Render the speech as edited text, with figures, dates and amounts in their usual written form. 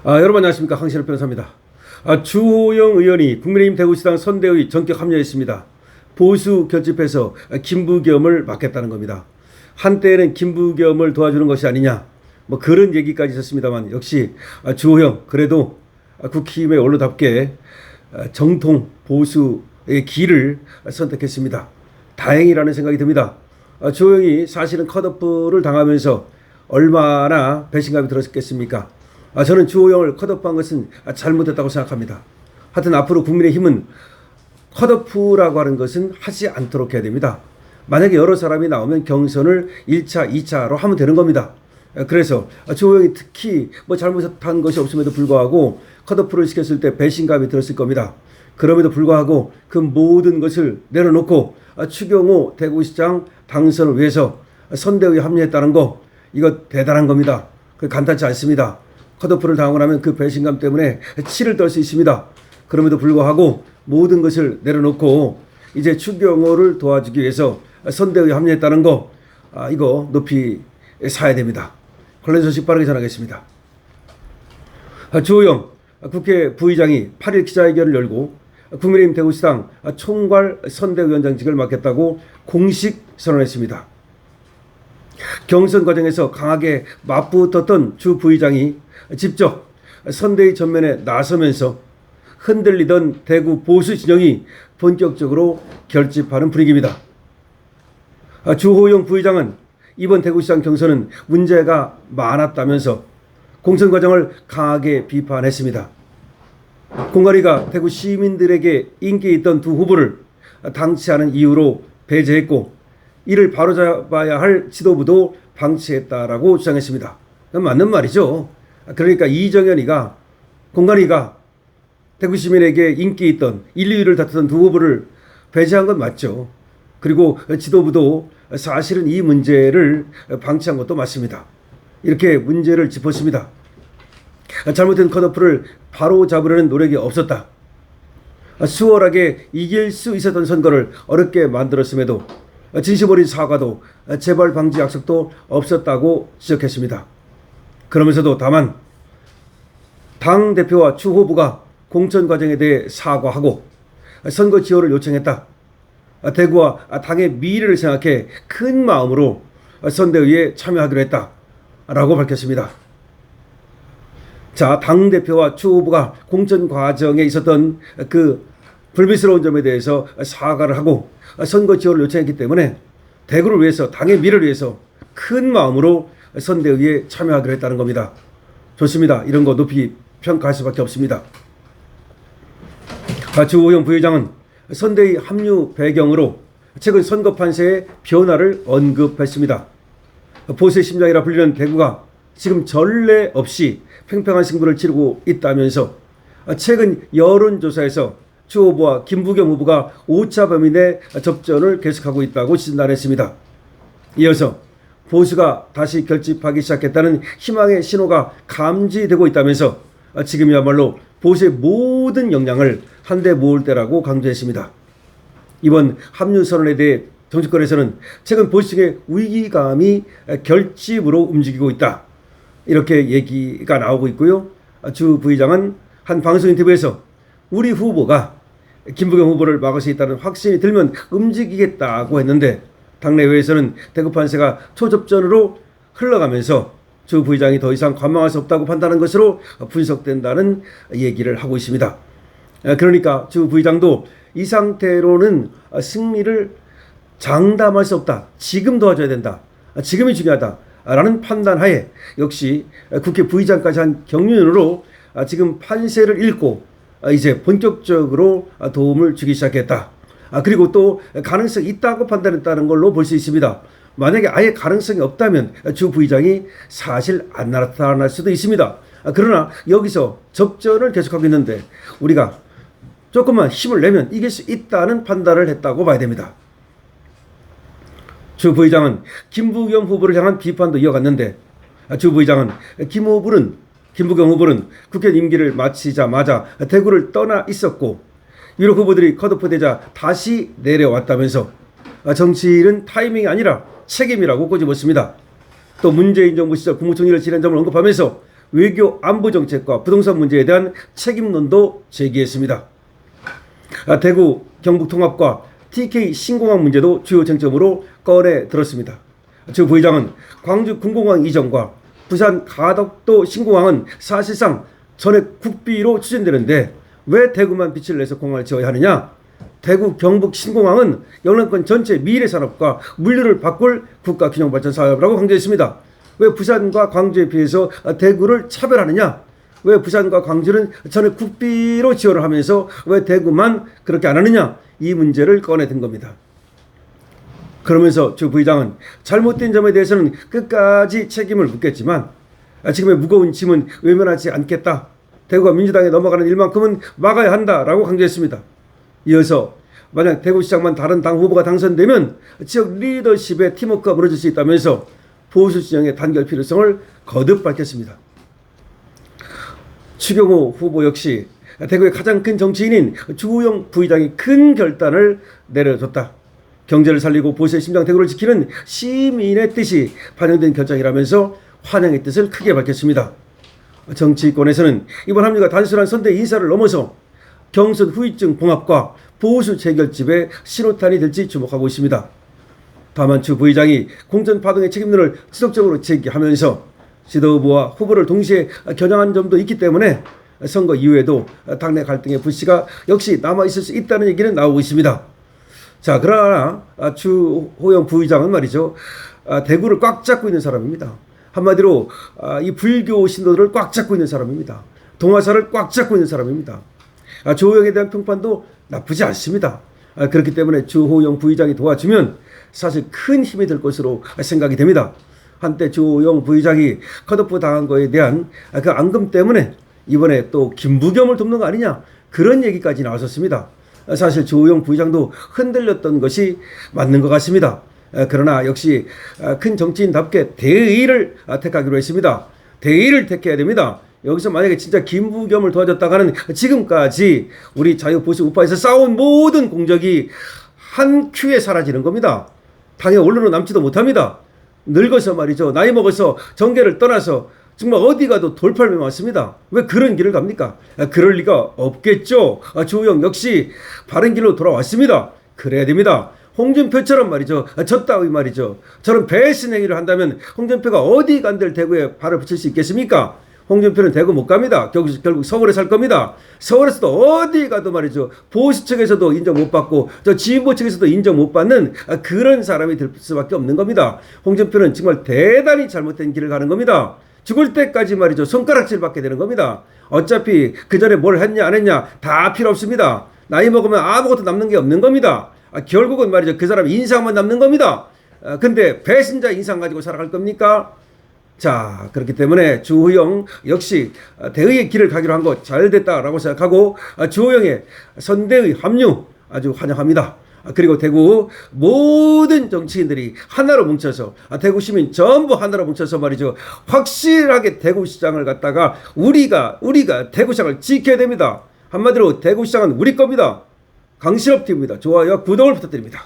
여러분 안녕하십니까. 황신호 변호사입니다. 주호영 의원이 국민의힘 대구시당 선대위 전격 합류했습니다. 보수 결집해서 김부겸을 맡겠다는 겁니다. 한때는 김부겸을 도와주는 것이 아니냐 뭐 그런 얘기까지 있었습니다만 역시 주호영 그래도 국힘의 원로답게 정통 보수의 길을 선택했습니다. 다행이라는 생각이 듭니다. 주호영이 사실은 컷오프를 당하면서 얼마나 배신감이 들었겠습니까? 저는 주호영을 컷오프한 것은 잘못했다고 생각합니다. 하여튼 앞으로 국민의힘은 컷오프라고 하는 것은 하지 않도록 해야 됩니다. 만약에 여러 사람이 나오면 경선을 1차, 2차로 하면 되는 겁니다. 그래서 주호영이 특히 뭐 잘못한 것이 없음에도 불구하고 컷오프를 시켰을 때 배신감이 들었을 겁니다. 그럼에도 불구하고 그 모든 것을 내려놓고 추경호 대구시장 당선을 위해서 선대위에 합류했다는 거, 이거 대단한 겁니다. 간단치 않습니다. 컷오프를 당하고 나면 그 배신감 때문에 치를 떨 수 있습니다. 그럼에도 불구하고 모든 것을 내려놓고 이제 추경호를 도와주기 위해서 선대위에 합류했다는 거, 이거 높이 사야 됩니다. 관련 소식 빠르게 전하겠습니다. 주호영 국회 부의장이 8일 기자회견을 열고 국민의힘 대구시당 총괄 선대위원장직을 맡겠다고 공식 선언했습니다. 경선 과정에서 강하게 맞붙었던 주 부의장이 직접 선대위 전면에 나서면서 흔들리던 대구 보수 진영이 본격적으로 결집하는 분위기입니다. 주호영 부의장은 이번 대구시장 경선은 문제가 많았다면서 공천 과정을 강하게 비판했습니다. 공관위가 대구 시민들에게 인기 있던 두 후보를 당치 않은 이유로 배제했고 이를 바로잡아야 할 지도부도 방치했다라고 주장했습니다. 맞는 말이죠. 그러니까 이정현이가 공관위가 대구 시민에게 인기 있던 1, 2위를 다투던 두 후보를 배제한 건 맞죠. 그리고 지도부도 사실은 이 문제를 방치한 것도 맞습니다. 이렇게 문제를 짚었습니다. 잘못된 컷오프를 바로 잡으려는 노력이 없었다. 수월하게 이길 수 있었던 선거를 어렵게 만들었음에도 진심 어린 사과도 재발 방지 약속도 없었다고 지적했습니다. 그러면서도 다만 당대표와 추 후보가 공천 과정에 대해 사과하고 선거 지원을 요청했다. 대구와 당의 미래를 생각해 큰 마음으로 선대위에 참여하기로 했다라고 밝혔습니다. 자, 당대표와 추 후보가 공천 과정에 있었던 그 불미스러운 점에 대해서 사과를 하고 선거 지원을 요청했기 때문에 대구를 위해서, 당의 미래를 위해서 큰 마음으로 선대위에 참여하기로 했다는 겁니다. 좋습니다. 이런 거 높이 평가할 수밖에 없습니다. 주호영 부회장은 선대위 합류 배경으로 최근 선거 판세의 변화를 언급했습니다. 보수의 심장이라 불리는 대구가 지금 전례 없이 팽팽한 승부를 치르고 있다면서 최근 여론조사에서 추 후보와 김부겸 후보가 오차 범위 내 접전을 계속하고 있다고 진단했습니다. 이어서 보수가 다시 결집하기 시작했다는 희망의 신호가 감지되고 있다면서 지금이야말로 보수의 모든 역량을 한데 모을 때라고 강조했습니다. 이번 합류 선언에 대해 정치권에서는 최근 보수층의 위기감이 결집으로 움직이고 있다, 이렇게 얘기가 나오고 있고요. 주 부의장은 한 방송 인터뷰에서 우리 후보가 김부겸 후보를 막을 수 있다는 확신이 들면 움직이겠다고 했는데 당내외에서는 대구 판세가 초접전으로 흘러가면서 주 부의장이 더 이상 관망할 수 없다고 판단한 것으로 분석된다는 얘기를 하고 있습니다. 그러니까 주 부의장도 이 상태로는 승리를 장담할 수 없다, 지금 도와줘야 된다, 지금이 중요하다라는 판단하에 역시 국회 부의장까지 한 경륜으로 지금 판세를 읽고 이제 본격적으로 도움을 주기 시작했다. 그리고 또 가능성이 있다고 판단했다는 걸로 볼 수 있습니다. 만약에 아예 가능성이 없다면 주 부의장이 사실 안 나타날 수도 있습니다. 그러나 여기서 접전을 계속하고 있는데 우리가 조금만 힘을 내면 이길 수 있다는 판단을 했다고 봐야 됩니다. 주 부의장은 김부겸 후보를 향한 비판도 이어갔는데 주 부의장은 김부겸 후보는 국회 임기를 마치자마자 대구를 떠나 있었고 유력 후보들이 컷오프되자 다시 내려왔다면서 정치는 타이밍이 아니라 책임이라고 꼬집었습니다. 또 문재인 정부 시절 국무총리를 지낸 점을 언급하면서 외교 안보 정책과 부동산 문제에 대한 책임론도 제기했습니다. 대구 경북 통합과 TK 신공항 문제도 주요 쟁점으로 꺼내 들었습니다. 주 부의장은 광주 군공항 이전과 부산 가덕도 신공항은 사실상 전액 국비로 추진되는데 왜 대구만 빛을 내서 공항을 지어야 하느냐? 대구 경북 신공항은 영남권 전체 미래 산업과 물류를 바꿀 국가균형발전 사업이라고 강조했습니다. 왜 부산과 광주에 비해서 대구를 차별하느냐? 왜 부산과 광주는 전액 국비로 지원을 하면서 왜 대구만 그렇게 안 하느냐? 이 문제를 꺼내든 겁니다. 그러면서 주 부의장은 잘못된 점에 대해서는 끝까지 책임을 묻겠지만 지금의 무거운 짐은 외면하지 않겠다. 대구가 민주당에 넘어가는 일만큼은 막아야 한다라고 강조했습니다. 이어서 만약 대구시장만 다른 당 후보가 당선되면 지역 리더십의 팀워크가 무너질 수 있다면서 보수 진영의 단결 필요성을 거듭 밝혔습니다. 추경호 후보 역시 대구의 가장 큰 정치인인 주호영 부의장이 큰 결단을 내려줬다. 경제를 살리고 보수의 심장 대구를 지키는 시민의 뜻이 반영된 결정이라면서 환영의 뜻을 크게 밝혔습니다. 정치권에서는 이번 합류가 단순한 선대 인사를 넘어서 경선 후유증 봉합과 보수 재결집의 신호탄이 될지 주목하고 있습니다. 다만 주 부의장이 공천 파동의 책임론을 지속적으로 제기하면서 지도부와 후보를 동시에 겨냥한 점도 있기 때문에 선거 이후에도 당내 갈등의 불씨가 역시 남아있을 수 있다는 얘기는 나오고 있습니다. 자, 그러나 주호영 부의장은 말이죠. 대구를 꽉 잡고 있는 사람입니다. 한마디로 이 불교 신도들을 꽉 잡고 있는 사람입니다. 동아사를 꽉 잡고 있는 사람입니다. 주호영에 대한 평판도 나쁘지 않습니다. 그렇기 때문에 주호영 부의장이 도와주면 사실 큰 힘이 될 것으로 생각이 됩니다. 한때 주호영 부의장이 컷오프 당한 거에 대한 그 앙금 때문에 이번에 또 김부겸을 돕는 거 아니냐 그런 얘기까지 나왔었습니다. 사실 주호영 부의장도 흔들렸던 것이 맞는 것 같습니다. 그러나 역시 큰 정치인답게 대의를 택하기로 했습니다. 대의를 택해야 됩니다. 여기서 만약에 진짜 김부겸을 도와줬다가는 지금까지 우리 자유보수 우파에서 쌓아온 모든 공적이 한 큐에 사라지는 겁니다. 당의 원로로 남지도 못합니다. 늙어서 말이죠. 나이 먹어서 정계를 떠나서 정말 어디 가도 돌팔매 왔습니다. 왜 그런 길을 갑니까? 그럴 리가 없겠죠. 주호영 역시 바른 길로 돌아왔습니다. 그래야 됩니다. 홍준표처럼 말이죠. 저 따위 말이죠. 저런 배신 행위를 한다면 홍준표가 어디 간들 대구에 발을 붙일 수 있겠습니까? 홍준표는 대구 못 갑니다. 결국 서울에 살 겁니다. 서울에서도 어디 가도 말이죠. 보수 측에서도 인정 못 받고 저 진보 측에서도 인정 못 받는 그런 사람이 될 수밖에 없는 겁니다. 홍준표는 정말 대단히 잘못된 길을 가는 겁니다. 죽을 때까지 말이죠. 손가락질 받게 되는 겁니다. 어차피 그 전에 뭘 했냐 안 했냐 다 필요 없습니다. 나이 먹으면 아무것도 남는 게 없는 겁니다. 결국은 말이죠. 그 사람 인상만 남는 겁니다. 근데 배신자 인상 가지고 살아갈 겁니까? 자, 그렇기 때문에 주호영 역시 대의의 길을 가기로 한 거 잘 됐다라고 생각하고 주호영의 선대의 합류 아주 환영합니다. 그리고 대구 모든 정치인들이 하나로 뭉쳐서 대구 시민 전부 하나로 뭉쳐서 말이죠. 확실하게 대구시장을 갖다가 우리가 대구시장을 지켜야 됩니다. 한마디로 대구시장은 우리 겁니다. 강신업 TV입니다. 좋아요와 구독을 부탁드립니다.